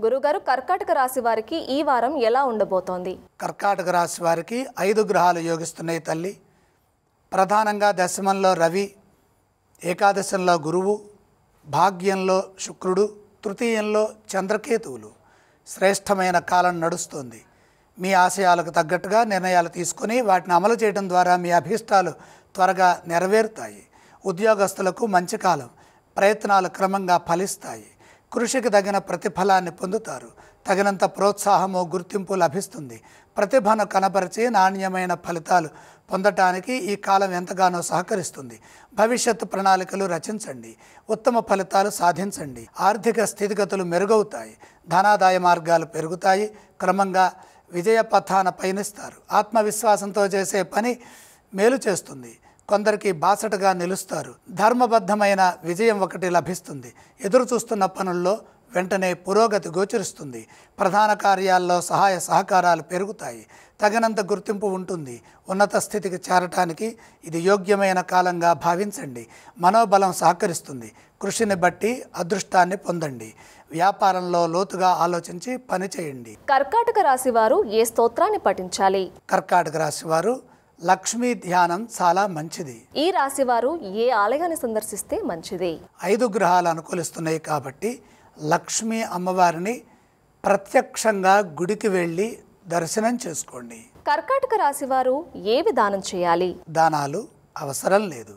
గురుగారు, కర్కాటక రాశి వారికి ఈ వారం ఎలా ఉండబోతోంది? కర్కాటక రాశి వారికి 5 గ్రహాలు యోగిస్తున్నాయి తల్లి. ప్రధానంగా దశమంలో రవి, ఏకాదశంలో గురువు, భాగ్యంలో శుక్రుడు, తృతీయంలో చంద్రకేతువులు. శ్రేష్టమైన కాలం నడుస్తుంది. మీ ఆశయాలకు తగ్గట్టుగా నిర్ణయాలు తీసుకొని వాటిని అమలు చేయడం ద్వారా మీ అభీష్టాలు త్వరగా నెరవేరుతాయి. ఉద్యోగస్తులకు మంచి కాలం. ప్రయత్నాలు క్రమంగా ఫలిస్తాయి. కృషికి తగిన ప్రతిఫలాన్ని పొందుతారు. తగినంత ప్రోత్సాహము, గుర్తింపు లభిస్తుంది. ప్రతిభను కనబరిచి నాణ్యమైన ఫలితాలు పొందటానికి ఈ కాలం ఎంతగానో సహకరిస్తుంది. భవిష్యత్తు ప్రణాళికలు రచించండి. ఉత్తమ ఫలితాలు సాధించండి. ఆర్థిక స్థితిగతులు మెరుగవుతాయి. ధనాదాయ మార్గాలు పెరుగుతాయి. క్రమంగా విజయ పథాన పయనిస్తారు. ఆత్మవిశ్వాసంతో చేసే పని మేలు చేస్తుంది. కొందరికి బాసటగా నిలుస్తారు. ధర్మబద్ధమైన విజయం ఒకటి లభిస్తుంది. ఎదురు చూస్తున్న పనుల్లో వెంటనే పురోగతి గోచరిస్తుంది. ప్రధాన కార్యాల్లో సహాయ సహకారాలు పెరుగుతాయి. తగినంత గుర్తింపు ఉంటుంది. ఉన్నత స్థితికి చేరటానికి ఇది యోగ్యమైన కాలంగా భావించండి. మనోబలం సహకరిస్తుంది. కృషిని బట్టి అదృష్టాన్ని పొందండి. వ్యాపారంలో లోతుగా ఆలోచించి పని చేయండి. కర్కాటక రాశి వారు ఏ స్తోత్రాన్ని పఠించాలి? కర్కాటక రాశి వారు లక్ష్మీ ధ్యానం చాలా మంచిది. ఈ రాశి వారు ఏ ఆలయాన్ని సందర్శిస్తే మంచిది? 5 గ్రహాలు అనుకూలిస్తున్నాయి కాబట్టి లక్ష్మీ అమ్మవారిని ప్రత్యక్షంగా గుడికి వెళ్ళి దర్శనం చేసుకోండి. కర్కాటక రాశి వారు ఏవి దానం చేయాలి? దానాలు అవసరం లేదు.